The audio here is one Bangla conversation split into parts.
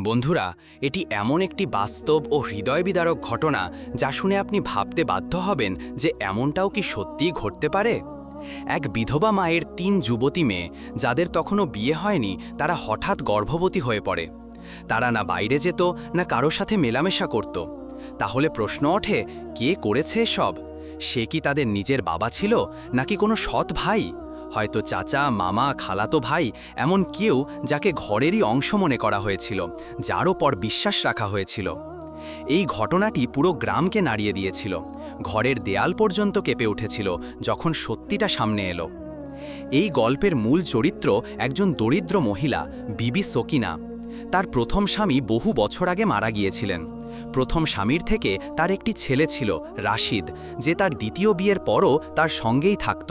বন্ধুরা, এটি এমন একটি বাস্তব ও হৃদয়বিদারক ঘটনা যা শুনে আপনি ভাবতে বাধ্য হবেন যে এমনটাও কি সত্যিই ঘটতে পারে। এক বিধবা মায়ের ৩ যুবতী মেয়ে, যাদের তখনও বিয়ে হয়নি, তারা হঠাৎ গর্ভবতী হয়ে পড়ে। তারা না বাইরে যেত, না কারো সাথে মেলামেশা করত। তাহলে প্রশ্ন ওঠে, কে করেছে এসব? সে কি তাদের নিজের বাবা ছিল, নাকি কোনো সৎ ভাই? হয়তো চাচা, মামা, খালাতো ভাই, এমন কেউ যাকে ঘরেরই অংশ মনে করা হয়েছিল, যার ওপর বিশ্বাস রাখা হয়েছিল। এই ঘটনাটি পুরো গ্রামকে নাড়িয়ে দিয়েছিল। ঘরের দেয়াল পর্যন্ত কেঁপে উঠেছিল যখন সত্যিটা সামনে এলো। এই গল্পের মূল চরিত্র একজন দরিদ্র মহিলা, বিবি সকিনা। তার প্রথম স্বামী বহু বছর আগে মারা গিয়েছিলেন। প্রথম স্বামীর থেকে তার একটি ছেলে ছিল, রাশিদ, যে তার দ্বিতীয় বিয়ের পরও তার সঙ্গেই থাকত।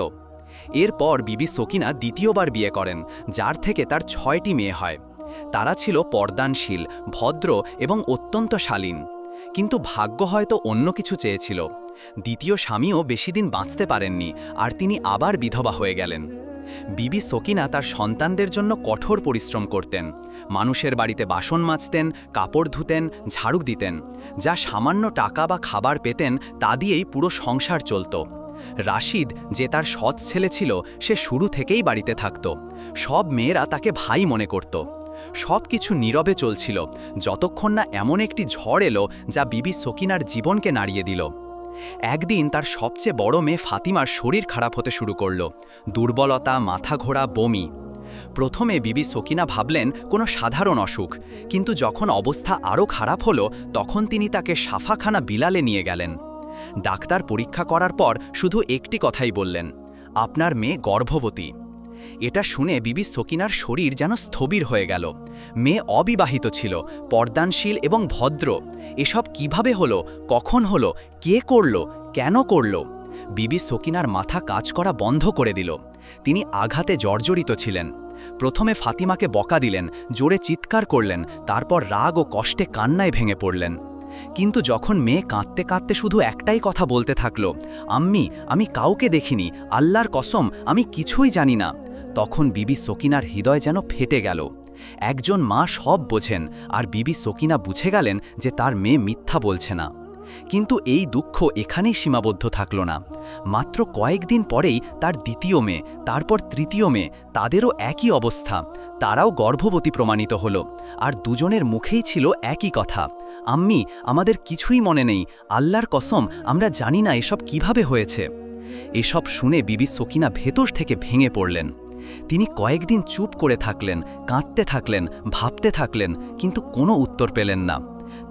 এরপর বিবি সকিনা দ্বিতীয়বার বিয়ে করেন, যার থেকে তার ৬টি মেয়ে হয়। তারা ছিল পর্দানশীল, ভদ্র এবং অত্যন্ত শালীন। কিন্তু ভাগ্য হয়তো অন্য কিছু চেয়েছিল। দ্বিতীয় স্বামীও বেশি দিন বাঁচতে পারেননি, আর তিনি আবার বিধবা হয়ে গেলেন। বিবি সকিনা তার সন্তানদের জন্য কঠোর পরিশ্রম করতেন। মানুষের বাড়িতে বাসন মাজতেন, কাপড় ধুতেন, ঝাড়ু দিতেন। যা সামান্য টাকা বা খাবার পেতেন তা দিয়েই পুরো সংসার চলত। রাশিদ, যে তার সৎ ছেলে ছিল, সে শুরু থেকেই বাড়িতে থাকত। সব মেয়েরা তাকে ভাই মনে করত। সব কিছু নীরবে চলছিল, যতক্ষণ না এমন একটি ঝড় এলো যা বিবি সকিনার জীবনকে নাড়িয়ে দিল। একদিন তার সবচেয়ে বড় মেয়ে ফাতিমার শরীর খারাপ হতে শুরু করল। দুর্বলতা, মাথা ঘোরা, বমি। প্রথমে বিবি সকিনা ভাবলেন কোনো সাধারণ অসুখ, কিন্তু যখন অবস্থা আরও খারাপ হলো, তখন তিনি তাকে সাফাখানা বিলালে নিয়ে গেলেন। ডাক্তার পরীক্ষা করার পর শুধু একটি কথাই বললেন, আপনার মেয়ে গর্ভবতী। এটা শুনে বিবি সকিনার শরীর যেন স্থবির হয়ে গেল। মেয়ে অবিবাহিত ছিল, পর্দানশীল এবং ভদ্র। এসব কিভাবে হলো, কখন হলো, কে করল, কেন করল? বিবি সকিনার মাথা কাজ করা বন্ধ করে দিল। তিনি আঘাতে জর্জরিত ছিলেন। প্রথমে ফাতিমাকে বকা দিলেন, জোরে চিৎকার করলেন, তারপর রাগ ও কষ্টে কান্নায় ভেঙে পড়লেন। কিন্তু যখন মেয়ে কাঁদতে কাঁদতে শুধু একটাই কথা বলতে থাকল, আম্মি, আমি কাউকে দেখিনি, আল্লাহর কসম, আমি কিছুই জানি না, তখন বিবি সকিনার হৃদয় যেন ফেটে গেল। একজন মা সব বোঝেন, আর বিবি সকিনা বুঝে গেলেন যে তার মেয়ে মিথ্যা বলছে না। কিন্তু এই দুঃখ এখানেই সীমাবদ্ধ থাকল না। মাত্র কয়েকদিন পরেই তার দ্বিতীয় মেয়ে, তারপর তৃতীয় মেয়ে, তাদেরও একই অবস্থা। তারাও গর্ভবতী প্রমাণিত হল, আর দুজনের মুখেই ছিল একই কথা, আম্মি, আমাদের কিছুই মনে নেই, আল্লাহর কসম, আমরা জানি না এসব কিভাবে হয়েছে। এসব শুনে বিবি সকিনা ভেতর থেকে ভেঙে পড়লেন। তিনি কয়েকদিন চুপ করে থাকলেন, কাঁদতে থাকলেন, ভাবতে থাকলেন, কিন্তু কোনো উত্তর পেলেন না।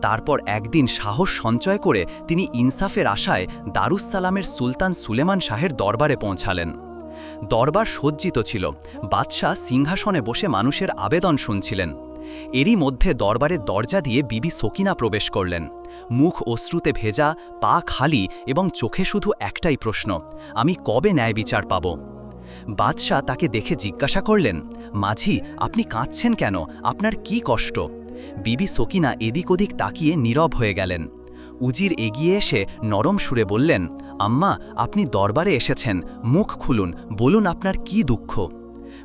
তারপর একদিন সাহস সঞ্চয় করে তিনি ইনসাফের আশায় দারুস-সালামের সুলতান সুলেমান শাহের দরবারে পৌঁছালেন। দরবার সজ্জিত ছিল, বাদশাহ সিংহাসনে বসে মানুষের আবেদন শুনছিলেন। এরই মধ্যে দরবারের দরজা দিয়ে বিবি সকিনা প্রবেশ করলেন। মুখ অশ্রুতে ভেজা, পা খালি এবং চোখে শুধু একটাই প্রশ্ন, আমি কবে ন্যায় বিচার পাব? বাদশাহ তাকে দেখে জিজ্ঞাসা করলেন, মাঝি, আপনি কাঁদছেন কেন? আপনার কি কষ্ট? বিবি সকিনা এদিক ওদিক তাকিয়ে নীরব হয়ে গেলেন। উজির এগিয়ে এসে নরম সুরে বললেন, আম্মা, আপনি দরবারে এসেছেন, মুখ খুলুন, বলুন আপনার কি দুঃখ।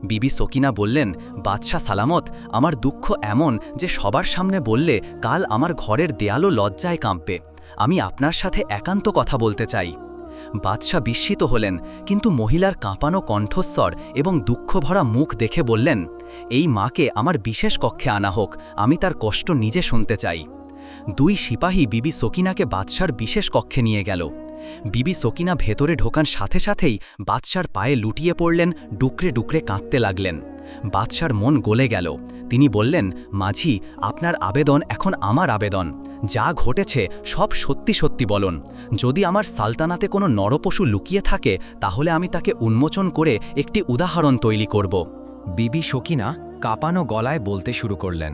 বিবি সকিনা বললেন, বাদশাহ সালামত, আমার দুঃখ এমন যে সবার সামনে বললে কাল আমার ঘরের দেয়ালও লজ্জায় কাঁপবে। আমি আপনার সাথে একান্ত কথা বলতে চাই। বাদশাহ বিস্মিত হলেন, কিন্তু মহিলার কাঁপানো কণ্ঠস্বর এবং দুঃখভরা মুখ দেখে বললেন, এই মাকে আমার বিশেষ কক্ষে আনা হোক, আমি তার কষ্ট নিজে শুনতে চাই। 2 সিপাহী বিবি সকিনাকে বাদশার বিশেষ কক্ষে নিয়ে গেল। বিবি সকিনা ভেতরে ঢোকার সাথে সাথেই বাদশার পায়ে লুটিয়ে পড়লেন, ডুকরে ডুকরে কাঁদতে লাগলেন। বাদশার মন গলে গেল। তিনি বললেন, মাঝি, আপনার আবেদন এখন আমার আবেদন। যা ঘটেছে সব সত্যি সত্যি বলুন। যদি আমার সালতানাতে কোনো নরপশু লুকিয়ে থাকে, তাহলে আমি তাকে উন্মোচন করে একটি উদাহরণ তৈরি করব। বিবি সকিনা কাঁপানো গলায় বলতে শুরু করলেন,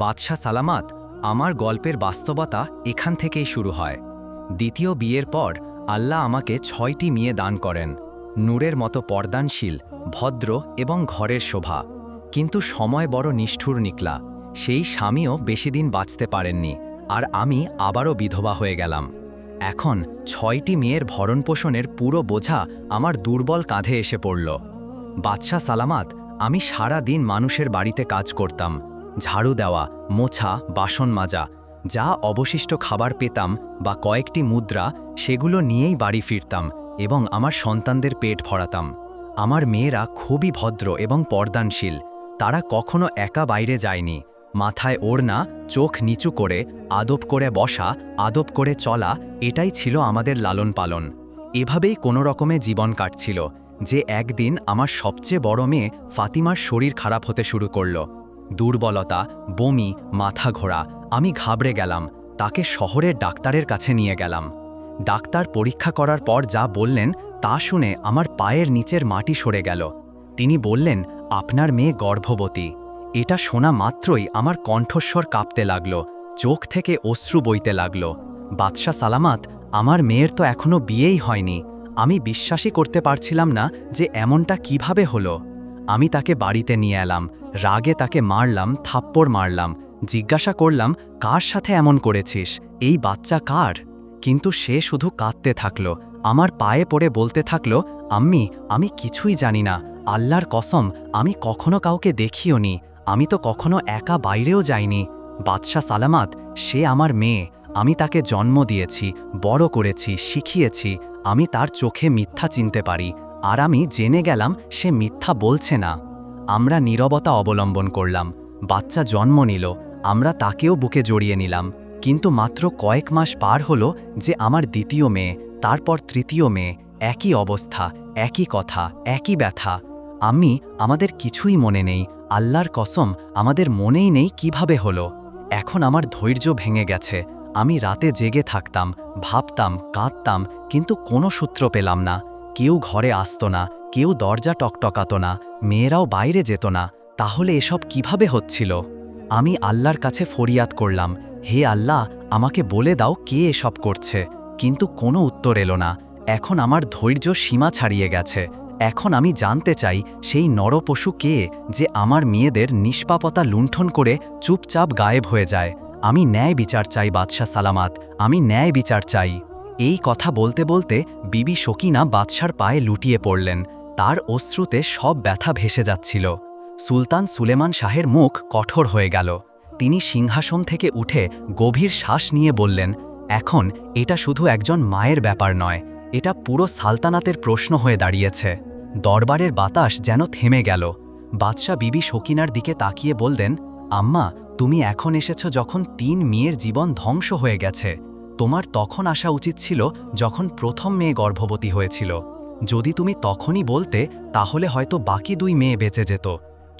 বাদশাহ সালামাত, আমার গল্পের বাস্তবতা এখান থেকেই শুরু হয়। দ্বিতীয় বিয়ের পর আল্লাহ আমাকে 6টি মেয়ে দান করেন, নূরের মতো পর্দানশীল, ভদ্র এবং ঘরের শোভা। কিন্তু সময় বড় নিষ্ঠুর নিকলা। সেই স্বামীও বেশি দিন বাঁচতে পারেননি, আর আমি আবারও বিধবা হয়ে গেলাম। এখন 6টি মেয়ের ভরণপোষণের পুরো বোঝা আমার দুর্বল কাঁধে এসে পড়ল। বাদশাহ সালামাত, আমি সারা দিন মানুষের বাড়িতে কাজ করতাম, ঝাড়ু দেওয়া, মোছা, বাসন মাজা, যা অবশিষ্ট খাবার পেতাম বা কয়েকটি মুদ্রা, সেগুলো নিয়েই বাড়ি ফিরতাম এবং আমার সন্তানদের পেট ভরাতাম। আমার মেয়েরা খুবই ভদ্র এবং পর্দানশীল। তারা কখনো একা বাইরে যায়নি। মাথায় ওড়না, চোখ নিচু করে, আদব করে বসা, আদব করে চলা, এটাই ছিল আমাদের লালন পালন। এভাবেই কোনো রকমে জীবন কাটছিল, যে একদিন আমার সবচেয়ে বড় মেয়ে ফাতিমার শরীর খারাপ হতে শুরু করল। দুর্বলতা, বমি, মাথা ঘোরা। আমি ঘাবড়ে গেলাম। তাকে শহরের ডাক্তারের কাছে নিয়ে গেলাম। ডাক্তার পরীক্ষা করার পর যা বললেন তা শুনে আমার পায়ের নিচের মাটি সরে গেল। তিনি বললেন, আপনার মেয়ে গর্ভবতী। এটা শোনা মাত্রই আমার কণ্ঠস্বর কাঁপতে লাগল, চোখ থেকে অশ্রু বইতে লাগল। বাদশাহ সালামাত, আমার মেয়ের তো এখনো বিয়েই হয়নি। আমি বিশ্বাসই করতে পারছিলাম না যে এমনটা কিভাবে হলো। আমি তাকে বাড়িতে নিয়ে এলাম। রাগে তাকে মারলাম, থাপ্পড় মারলাম। জিজ্ঞাসা করলাম, কার সাথে এমন করেছিস? এই বাচ্চা কার? কিন্তু সে শুধু কাঁদতে থাকল। আমার পায়ে পড়ে বলতে থাকল, আম্মি, আমি কিছুই জানি না। আল্লাহর কসম, আমি কখনো কাউকে দেখিওনি। আমি তো কখনো একা বাইরেও যাইনি। বাদশাহ সালামাত, সে আমার মেয়ে। আমি তাকে জন্ম দিয়েছি, বড় করেছি, শিখিয়েছি। আমি তার চোখে মিথ্যা চিনতে পারি, আর আমি জেনে গেলাম সে মিথ্যা বলছে না। আমরা নীরবতা অবলম্বন করলাম। বাচ্চা জন্ম নিল। আমরা তাকেও বুকে জড়িয়ে নিলাম। কিন্তু মাত্র কয়েক মাস পার হলো যে আমার দ্বিতীয় মেয়ে, তারপর তৃতীয় মেয়ে। একই অবস্থা, একই কথা, একই ব্যথা। আমাদের কিছুই মনে নেই। আল্লাহর কসম, আমাদের মনেই নেই কিভাবে হলো। এখন আমার ধৈর্য ভেঙে গেছে। আমি রাতে জেগে থাকতাম, ভাবতাম, কাঁদতাম, কিন্তু কোনো সূত্র পেলাম না। কেউ ঘরে আসতো না, কেউ দরজা টকটকাতো না, মেয়েরাও বাইরে যেত না। তাহলে এসব কিভাবে হচ্ছিল? আমি আল্লাহর কাছে ফরিয়াদ করলাম, হে আল্লাহ, আমাকে বলে দাও কে এসব করছে। কিন্তু কোনো উত্তর এলো না। এখন আমার ধৈর্য সীমা ছাড়িয়ে গেছে। এখন আমি জানতে চাই, সেই নরপশু কে যে আমার মেয়েদের নিষ্পাপতা লুণ্ঠন করে চুপচাপ গায়েব হয়ে যায়। আমি ন্যায় বিচার চাই বাদশাহ সালামাত, আমি ন্যায় বিচার চাই। এই কথা বলতে বলতে বিবি শকিনা বাদশার পায়ে লুটিয়ে পড়লেন। তার অশ্রুতে সব ব্যথা ভেসে যাচ্ছিল। সুলতান সুলেমান শাহের মুখ কঠোর হয়ে গেল। তিনি সিংহাসন থেকে উঠে গভীর শ্বাস নিয়ে বললেন, এখন এটা শুধু একজন মায়ের ব্যাপার নয়, এটা পুরো সালতানাতের প্রশ্ন হয়ে দাঁড়িয়েছে। দরবারের বাতাস যেন থেমে গেল। বাদশাহ বিবি শকিনার দিকে তাকিয়ে বললেন, আম্মা, তুমি এখন এসেছো যখন 3 মেয়ের জীবন ধ্বংস হয়ে গেছে। তোমার তখন আসা উচিত ছিল যখন প্রথম মেয়ে গর্ভবতী হয়েছিল। যদি তুমি তখনই বলতে, তাহলে হয়তো বাকি 2 মেয়ে বেঁচে যেত।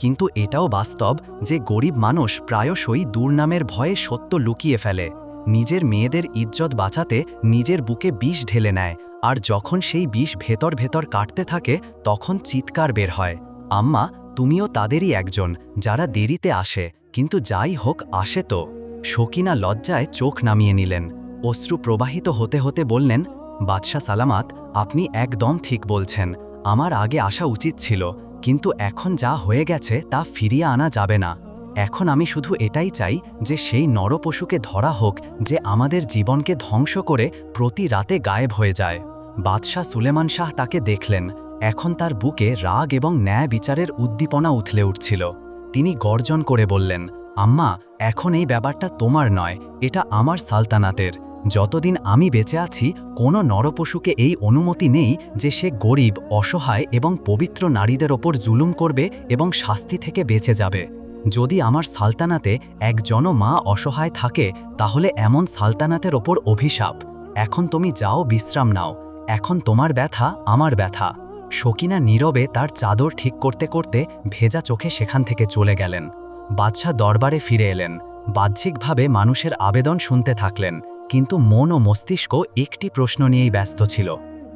কিন্তু এটাও বাস্তব যে গরিব মানুষ প্রায়শই দুর্নামের ভয়ে সত্য লুকিয়ে ফেলে। নিজের মেয়েদের ইজ্জত বাঁচাতে নিজের বুকে বিষ ঢেলে নেয়, আর যখন সেই বিষ ভেতর ভেতর কাটতে থাকে তখন চিৎকার বের হয়। আম্মা, তুমিও তাদেরই একজন, যারা দেরিতে আসে, কিন্তু যাই হোক আসে তো। শকিনা লজ্জায় চোখ নামিয়ে নিলেন। অশ্রু প্রবাহিত হতে হতে বললেন, বাদশাহ সালামাত, আপনি একদম ঠিক বলছেন। আমার আগে আসা উচিত ছিল, কিন্তু এখন যা হয়ে গেছে তা ফিরিয়ে আনা যাবে না। এখন আমি শুধু এটাই চাই যে সেই নরপশুকে ধরা হোক যে আমাদের জীবনকে ধ্বংস করে প্রতি রাতে গায়েব হয়ে যায়। বাদশাহ সুলেমান শাহ তাকে দেখলেন। এখন তার বুকে রাগ এবং ন্যায় বিচারের উদ্দীপনা উথলে উঠছিল। তিনি গর্জন করে বললেন, আম্মা, এখন এই ব্যাপারটা তোমার নয়, এটা আমার সালতানাতের। যতদিন আমি বেঁচে আছি, কোনো নরপশুকে এই অনুমতি নেই যে সে গরিব, অসহায় এবং পবিত্র নারীদের ওপর জুলুম করবে এবং শাস্তি থেকে বেঁচে যাবে। যদি আমার সালতানাতে একজনও মা অসহায় থাকে, তাহলে এমন সালতানাতের ওপর অভিশাপ। এখন তুমি যাও, বিশ্রাম নাও। এখন তোমার ব্যথা আমার ব্যথা। শকিনা নীরবে তার চাদর ঠিক করতে করতে ভেজা চোখে সেখান থেকে চলে গেলেন। বাদশাহ দরবারে ফিরে এলেন। বাহ্যিকভাবে মানুষের আবেদন শুনতে থাকলেন, কিন্তু মন ও মস্তিষ্ক একটি প্রশ্ন নিয়েই ব্যস্ত ছিল।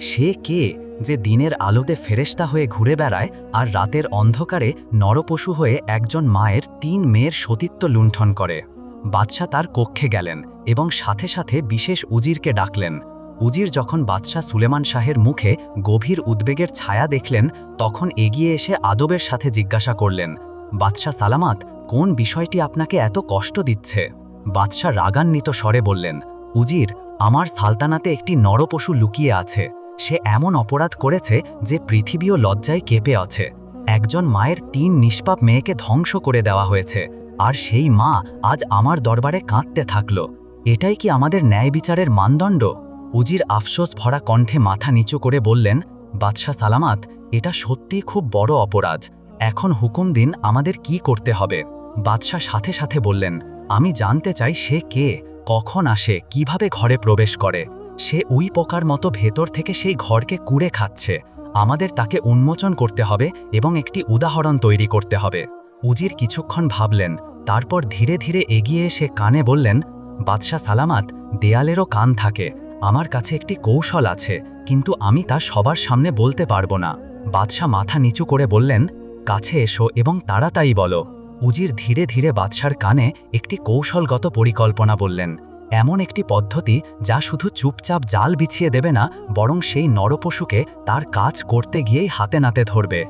সে কে যে দিনের আলোতে ফেরেশতা হয়ে ঘুরে বেড়ায় আর রাতের অন্ধকারে নরপশু হয়ে একজন মায়ের 3 মেয়ের সতীত্ব লুণ্ঠন করে? বাদশাহ তার কক্ষে গেলেন এবং সাথে সাথে বিশেষ উজিরকে ডাকলেন। উজির যখন বাদশাহ সুলেমান শাহের মুখে গভীর উদ্বেগের ছায়া দেখলেন, তখন এগিয়ে এসে আদবের সাথে জিজ্ঞাসা করলেন, বাদশাহ সালামাত, কোন বিষয়টি আপনাকে এত কষ্ট দিচ্ছে? বাদশাহ রাগান্বিত স্বরে বললেন, উজির, আমার সালতানাতে একটি নরপশু লুকিয়ে আছে। সে এমন অপরাধ করেছে যে পৃথিবীও লজ্জায় কেঁপে আছে। একজন মায়ের 3 নিষ্পাপ মেয়েকে ধ্বংস করে দেওয়া হয়েছে। আর সেই মা আজ আমার দরবারে কাঁদতে থাকল। এটাই কি আমাদের ন্যায় বিচারের মানদণ্ড? উজির আফসোস ভরা কণ্ঠে মাথা নিচু করে বললেন, বাদশাহ সালামাত, এটা সত্যিই খুব বড় অপরাধ। এখন হুকুম দিন আমাদের কি করতে হবে। বাদশাহ সাথে সাথে বললেন, আমি জানতে চাই সে কে, কখন আসে, কিভাবে ঘরে প্রবেশ করে। সে উই পোকার মতো ভেতর থেকে সেই ঘরকে কুড়ে খাচ্ছে। আমাদের তাকে উন্মোচন করতে হবে এবং একটি উদাহরণ তৈরি করতে হবে। উজির কিছুক্ষণ ভাবলেন, তারপর ধীরে ধীরে এগিয়ে এসে কানে বললেন, বাদশাহ সালামাত, দেয়ালেরও কান থাকে। আমার কাছে একটি কৌশল আছে, কিন্তু আমি তা সবার সামনে বলতে পারবো না। বাদশাহ মাথা নিচু করে বললেন, কাছে এসো এবং তাড়াতাড়ি বলো। উজির ধীরে ধীরে বাদশার কানে একটি কৌশলগত পরিকল্পনা বললেন, এমন একটি পদ্ধতি যা শুধু চুপচাপ জাল বিছিয়ে দেবে না, বরং সেই নরপশুকে তার কাজ করতে গিয়েই হাতে নাতে ধরবে।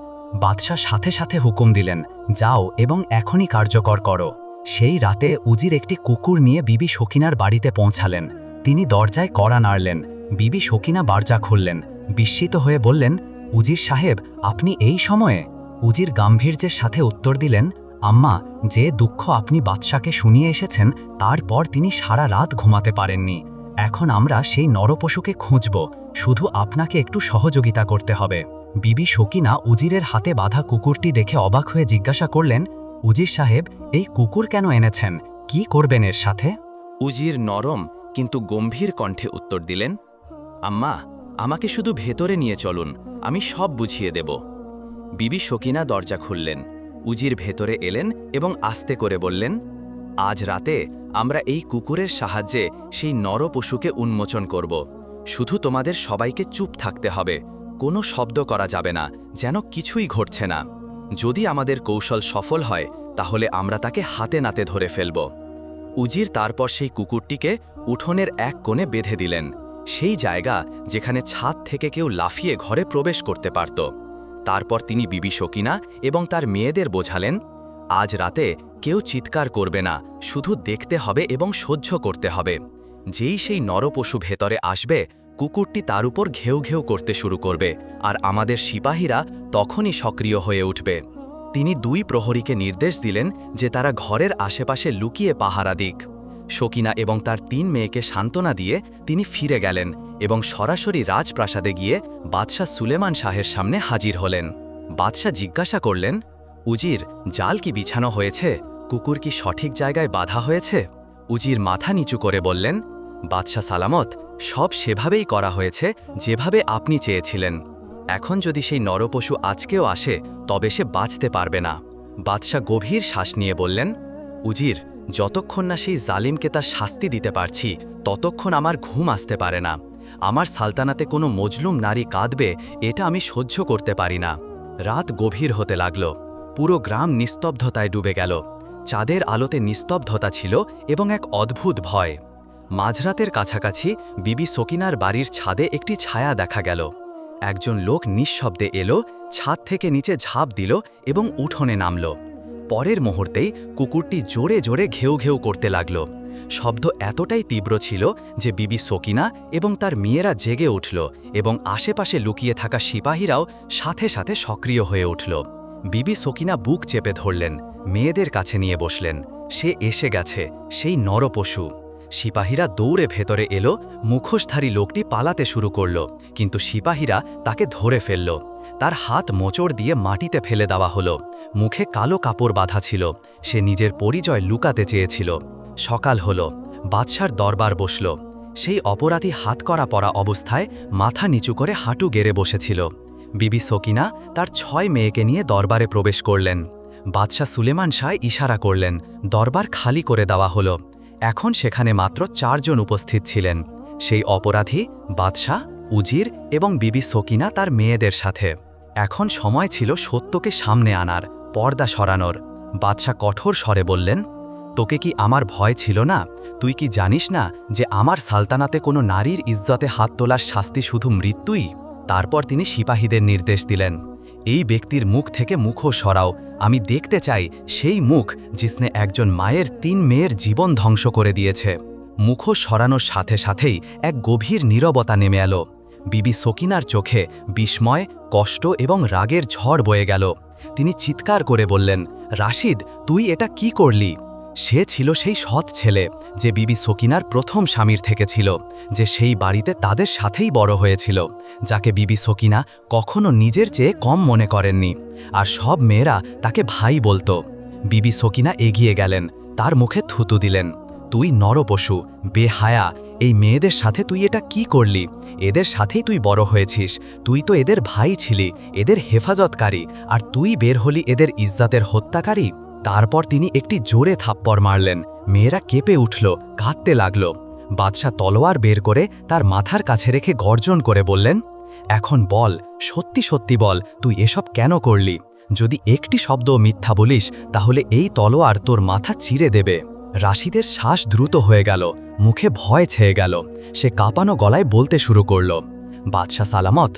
বাদশাহ সাথে সাথে হুকুম দিলেন, যাও এবং এখনই কার্যকর করো। সেই রাতে উজির একটি কুকুর নিয়ে বিবি সকিনার বাড়িতে পৌঁছালেন। তিনি দরজায় কড়া নাড়লেন। বিবি সকিনা দরজা খুললেন। বিস্মিত হয়ে বললেন, উজির সাহেব, আপনি এই সময়ে? উজির গাম্ভীর্যের সাথে উত্তর দিলেন, আম্মা, যে দুঃখ আপনি বাদশাকে শুনিয়ে এসেছেন তারপর তিনি সারা রাত ঘুমাতে পারেননি। এখন আমরা সেই নরপশুকে খুঁজব, শুধু আপনাকে একটু সহযোগিতা করতে হবে। বিবি সকিনা উজিরের হাতে বাঁধা কুকুরটি দেখে অবাক হয়ে জিজ্ঞাসা করলেন, উজির সাহেব, এই কুকুর কেন এনেছেন? কি করবেন এর সাথে? উজির নরম কিন্তু গম্ভীর কণ্ঠে উত্তর দিলেন, আম্মা, আমাকে শুধু ভেতরে নিয়ে চলুন, আমি সব বুঝিয়ে দেব। বিবি সকিনা দরজা খুললেন। উজির ভেতরে এলেন এবং আস্তে করে বললেন, আজ রাতে আমরা এই কুকুরের সাহায্যে সেই নরপশুকে উন্মোচন করব। শুধু তোমাদের সবাইকে চুপ থাকতে হবে, কোনো শব্দ করা যাবে না, যেন কিছুই ঘটছে না। যদি আমাদের কৌশল সফল হয় তাহলে আমরা তাকে হাতে নাতে ধরে ফেলব। উজির তারপর সেই কুকুরটিকে উঠোনের এক কোণে বেঁধে দিলেন, সেই জায়গা যেখানে ছাদ থেকে কেউ লাফিয়ে ঘরে প্রবেশ করতে পারত। তারপর তিনি বিবি সকিনা এবং তার মেয়েদের বোঝালেন, আজ রাতে কেউ চিৎকার করবে না, শুধু দেখতে হবে এবং সহ্য করতে হবে। যেই সেই নরপশু ভেতরে আসবে, কুকুরটি তার উপর ঘেউ ঘেউ করতে শুরু করবে, আর আমাদের সিপাহীরা তখনই সক্রিয় হয়ে উঠবে। তিনি 2 প্রহরীকে নির্দেশ দিলেন যে তারা ঘরের আশেপাশে লুকিয়ে পাহারা দিক। সকিনা এবং তার 3 মেয়েকে সান্ত্বনা দিয়ে তিনি ফিরে গেলেন এবং সরাসরি রাজপ্রাসাদে গিয়ে বাদশাহ সুলেমান শাহের সামনে হাজির হলেন। বাদশাহ জিজ্ঞাসা করলেন, উজির, জাল কি বিছানো হয়েছে? কুকুর কি সঠিক জায়গায় বাঁধা হয়েছে? উজির মাথা নিচু করে বললেন, বাদশাহ সালামত, সব সেভাবেই করা হয়েছে যেভাবে আপনি চেয়েছিলেন। এখন যদি সেই নরপশু আজকেও আসে তবে সে বাঁচতে পারবে না। বাদশাহ গভীর শ্বাস নিয়ে বললেন, উজির, যতক্ষণ না সেই জালিমকে তার শাস্তি দিতে পারছি ততক্ষণ আমার ঘুম আসতে পারে না। আমার সালতানাতে কোনো মজলুম নারী কাঁদবে, এটা আমি সহ্য করতে পারি না। রাত গভীর হতে লাগল। পুরো গ্রাম নিস্তব্ধতায় ডুবে গেল। চাঁদের আলোতে নিস্তব্ধতা ছিল এবং এক অদ্ভুত ভয়। মাঝরাতের কাছাকাছি বিবি সকিনার বাড়ির ছাদে একটি ছায়া দেখা গেল। একজন লোক নিঃশব্দে এলো, ছাদ থেকে নিচে ঝাঁপ দিল এবং উঠোনে নামল। পরের মুহূর্তেই কুকুরটি জোরে জোরে ঘেউ ঘেউ করতে লাগল। শব্দ এতটাই তীব্র ছিল যে বিবি সকিনা এবং তার মেয়েরা জেগে উঠল এবং আশেপাশে লুকিয়ে থাকা সিপাহীরাও সাথে সাথে সক্রিয় হয়ে উঠল। বিবি সকিনা বুক চেপে ধরলেন, মেয়েদের কাছে নিয়ে বসলেন। সে এসে গেছে, সেই নরপশু। সিপাহীরা দৌড়ে ভেতরে এলো। মুখোশধারী লোকটি পালাতে শুরু করল, কিন্তু সিপাহীরা তাকে ধরে ফেলল। তার হাত মোচড় দিয়ে মাটিতে ফেলে দেওয়া হলো। মুখে কালো কাপড় বাঁধা ছিল। সে নিজের পরিচয় লুকাতে চেয়েছিল। সকাল হলো। বাদশার দরবার বসল। সেই অপরাধী হাতকড়া পরা অবস্থায় মাথা নিচু করে হাঁটু গেড়ে বসেছিল। বিবি সকিনা তার 6 মেয়েকে নিয়ে দরবারে প্রবেশ করলেন। বাদশাহ সুলেমান শাহ ইশারা করলেন, দরবার খালি করে দেওয়া হলো। এখন সেখানে মাত্র 4 জন উপস্থিত ছিলেন, সেই অপরাধী, বাদশাহ, উজির এবং বিবি সকিনা তার মেয়েদের সাথে। এখন সময় ছিল সত্যকে সামনে আনার, পর্দা সরানোর। বাদশাহ কঠোর স্বরে বললেন, তোকে কি আমার ভয় ছিল না? তুই কি জানিস না যে আমার সালতানাতে কোনো নারীর ইজ্জতে হাত তোলার শাস্তি শুধু মৃত্যুই? তারপর তিনি সিপাহীদের নির্দেশ দিলেন, এই ব্যক্তির মুখ থেকে মুখোশ সরাও। আমি দেখতে চাই সেই মুখ যিসনে একজন মায়ের 3 মেয়ের জীবন ধ্বংস করে দিয়েছে। মুখোশ সরানোর সাথে সাথেই এক গভীর নীরবতা নেমে এলো। বিবি সকিনার চোখে বিস্ময়, কষ্ট এবং রাগের ঝড় বয়ে গেল। তিনি চিৎকার করে বললেন, রাশিদ, তুই এটা কি করলি? সে ছিল সেই সৎ ছেলে যে বিবি সকিনার প্রথম স্বামীর থেকে ছিল, যে সেই বাড়িতে তাদের সাথেই বড় হয়েছিল, যাকে বিবি সকিনা কখনো নিজের চেয়ে কম মনে করেননি। আর সব মেয়েরা তাকে ভাই বলতো। বিবি সকিনা এগিয়ে গেলেন, তার মুখে থুতু দিলেন। তুই নরপশু, বেহায়া, এই মেয়েদের সাথে তুই এটা কি করলি? এদের সাথেই তুই বড় হয়েছিস, তুই তো এদের ভাই ছিলি, এদের হেফাজতকারী, আর তুই বের হলি এদের ইজ্জাতের হত্যাকারী। তারপর তিনি একটি জোরে থাপ্পড় মারলেন। মেয়েরা কেঁপে উঠল, কাঁদতে লাগল। বাদশাহ তলোয়ার বের করে তার মাথার কাছে রেখে গর্জন করে বললেন, এখন বল, সত্যি সত্যি বল, তুই এসব কেন করলি? যদি একটি শব্দও মিথ্যা বলিস তাহলে এই তলোয়ার তোর মাথা চিরে দেবে। রাশিদের শ্বাস দ্রুত হয়ে গেল, মুখে ভয় ছেয়ে গেল। সে কাঁপানো গলায় বলতে শুরু করল, বাদশাহ সালামত,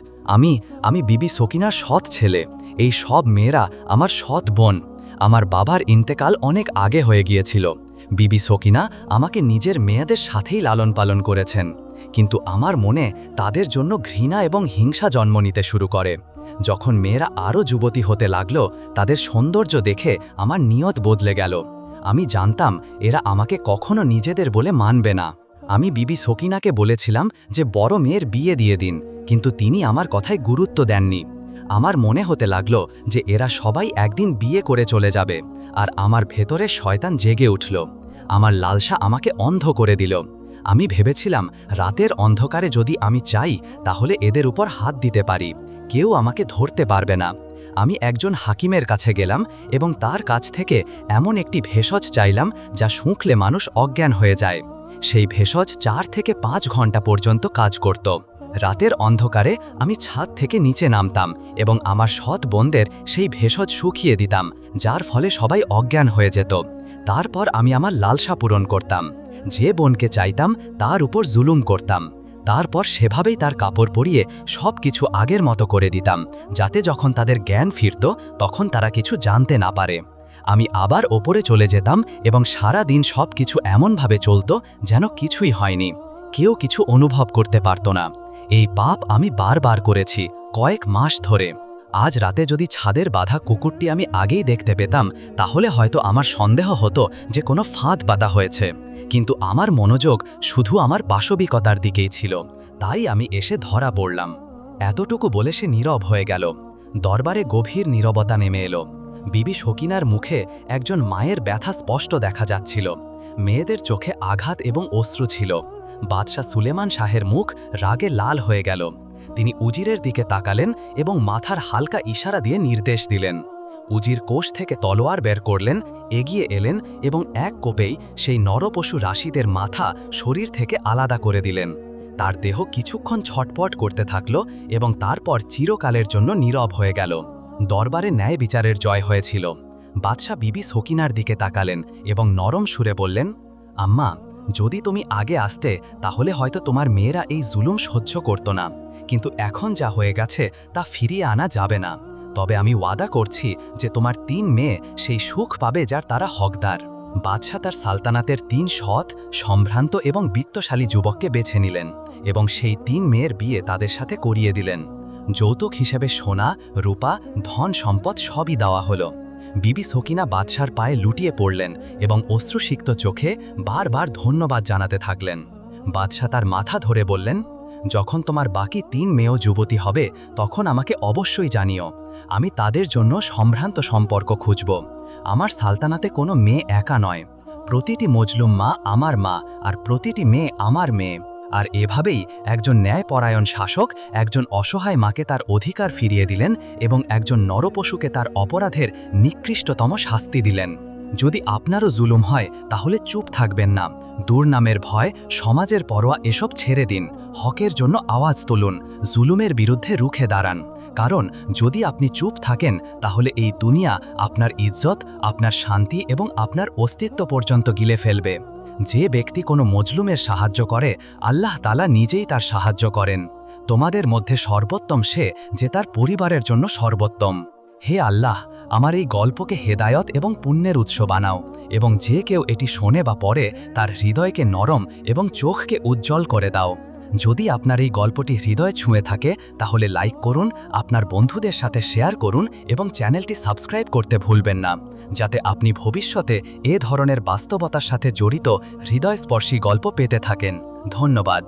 আমি বিবি সকিনার সৎ ছেলে। এই সব মেয়েরা আমার সৎ বোন। আমার বাবার ইন্তেকাল অনেক আগে হয়ে গিয়েছিল। বিবি সকিনা আমাকে নিজের মেয়েদের সাথেই লালন পালন করেছেন, কিন্তু আমার মনে তাদের জন্য ঘৃণা এবং হিংসা জন্ম নিতে শুরু করে। যখন মেয়েরা আরও যুবতী হতে লাগল, তাদের সৌন্দর্য দেখে আমার নিয়ত বদলে গেল। আমি জানতাম এরা আমাকে কখনো নিজেদের বলে মানবে না। আমি বিবি সকিনাকে বলেছিলাম যে বড় মেয়ের বিয়ে দিয়ে দিন, কিন্তু তিনি আমার কথায় গুরুত্ব দেননি। আমার মনে হতে লাগলো যে এরা সবাই একদিন বিয়ে করে চলে যাবে, আর আমার ভেতরে শয়তান জেগে উঠল। আমার লালসা আমাকে অন্ধ করে দিল। আমি ভেবেছিলাম রাতের অন্ধকারে যদি আমি চাই তাহলে এদের উপর হাত দিতে পারি, কেউ আমাকে ধরতে পারবে না। আমি একজন হাকিমের কাছে গেলাম এবং তার কাছ থেকে এমন একটি ভেষজ চাইলাম যা শুঁকলে মানুষ অজ্ঞান হয়ে যায়। সেই ভেষজ 4 থেকে 5 ঘন্টা পর্যন্ত কাজ করত। রাতের অন্ধকারে আমি ছাদ থেকে নিচে নামতাম এবং আমার সৎ বোনদের সেই ভেষজ শুকিয়ে দিতাম, যার ফলে সবাই অজ্ঞান হয়ে যেত। তারপর আমি আমার লালসা পূরণ করতাম। যে বোনকে চাইতাম তার উপর জুলুম করতাম। তারপর সেভাবেই তার কাপড় পরিয়ে সব কিছু আগের মতো করে দিতাম, যাতে যখন তাদের জ্ঞান ফিরত তখন তারা কিছু জানতে না পারে। আমি আবার ওপরে চলে যেতাম এবং সারা দিন সব কিছু এমনভাবে চলত যেন কিছুই হয়নি। কেউ কিছু অনুভব করতে পারত না। এই পাপ আমি বারবার করেছি, কয়েক মাস ধরে। আজ রাতে যদি ছাদের বাঁধা কুকুরটি আমি আগেই দেখতে পেতাম তাহলে হয়তো আমার সন্দেহ হতো যে কোনো ফাঁদ পাতা হয়েছে, কিন্তু আমার মনোযোগ শুধু আমার পাশবিকতার দিকেই ছিল। তাই আমি এসে ধরা পড়লাম। এতটুকু বলে সে নীরব হয়ে গেল। দরবারে গভীর নীরবতা নেমে এলো। বিবি সকিনার মুখে একজন মায়ের ব্যথা স্পষ্ট দেখা যাচ্ছিল। মেয়েদের চোখে আঘাত এবং অশ্রু ছিল। বাদশাহ সুলেমান শাহের মুখ রাগে লাল হয়ে গেল। তিনি উজিরের দিকে তাকালেন এবং মাথার হালকা ইশারা দিয়ে নির্দেশ দিলেন। উজির কোষ থেকে তলোয়ার বের করলেন, এগিয়ে এলেন এবং এক কোপেই সেই নরপশু রাশিদের মাথা শরীর থেকে আলাদা করে দিলেন। তার দেহ কিছুক্ষণ ছটপট করতে থাকল এবং তারপর চিরকালের জন্য নীরব হয়ে গেল। দরবারে ন্যায় বিচারের জয় হয়েছিল। বাদশাহ বিবি সকিনার দিকে তাকালেন এবং নরম সুরে বললেন, আম্মা, যদি তুমি আগে আসতে তাহলে হয়তো তোমার মেয়েরা এই জুলুম সহ্য করত না, কিন্তু এখন যা হয়ে গেছে তা ফিরিয়ে আনা যাবে না। তবে আমি ওয়াদা করছি যে তোমার 3 মেয়ে সেই সুখ পাবে যার তারা হকদার। বাদশাহ তার সালতানাতের 3 সৎ, সম্ভ্রান্ত এবং বিত্তশালী যুবককে বেছে নিলেন এবং সেই 3 মেয়ের বিয়ে তাদের সাথে করিয়ে দিলেন। যৌতুক হিসেবে সোনা, রূপা, ধন সম্পদ সবই দেওয়া হলো। বিবি সকিনা বাদশার পায়ে লুটিয়ে পড়লেন এবং অশ্রুসিক্ত চোখে বারবার ধন্যবাদ জানাতে থাকলেন। বাদশাহ তার মাথা ধরে বললেন, যখন তোমার বাকি 3 মেয়েও যুবতী হবে তখন আমাকে অবশ্যই জানিও। আমি তাদের জন্য সম্ভ্রান্ত সম্পর্ক খুঁজব। আমার সালতানাতে কোনো মেয়ে একা নয়। প্রতিটি মজলুম মা আমার মা, আর প্রতিটি মেয়ে আমার মেয়ে। আর এভাবেই একজন ন্যায়পরায়ণ শাসক একজন অসহায় মাকে তার অধিকার ফিরিয়ে দিলেন এবং একজন নরপশুকে তার অপরাধের নিকৃষ্টতম শাস্তি দিলেন। যদি আপনারও জুলুম হয় তাহলে চুপ থাকবেন না। দুর্নামের ভয়, সমাজের পরোয়া এসব ছেড়ে দিন। হকের জন্য আওয়াজ তুলুন, জুলুমের বিরুদ্ধে রুখে দাঁড়ান। কারণ যদি আপনি চুপ থাকেন তাহলে এই দুনিয়া আপনার ইজ্জত, আপনার শান্তি এবং আপনার অস্তিত্ব পর্যন্ত গিলে ফেলবে। যে ব্যক্তি কোনো মজলুমের সাহায্য করে আল্লাহ তাআলা নিজেই তার সাহায্য করেন। তোমাদের মধ্যে সর্বোত্তম সে যে তার পরিবারের জন্য সর্বোত্তম। হে আল্লাহ, আমার এই গল্পকে হেদায়ত এবং পুণ্যের উৎস বানাও এবং যে কেউ এটি শোনে বা পড়ে তার হৃদয়কে নরম এবং চোখকে উজ্জ্বল করে দাও। যদি আপনার এই গল্পটি হৃদয় ছুঁয়ে থাকে তাহলে লাইক করুন, আপনার বন্ধুদের সাথে শেয়ার করুন এবং চ্যানেলটি সাবস্ক্রাইব করতে ভুলবেন না, যাতে আপনি ভবিষ্যতে এ ধরনের বাস্তবতার সাথে জড়িত হৃদয়স্পর্শী গল্প পেতে থাকেন। ধন্যবাদ।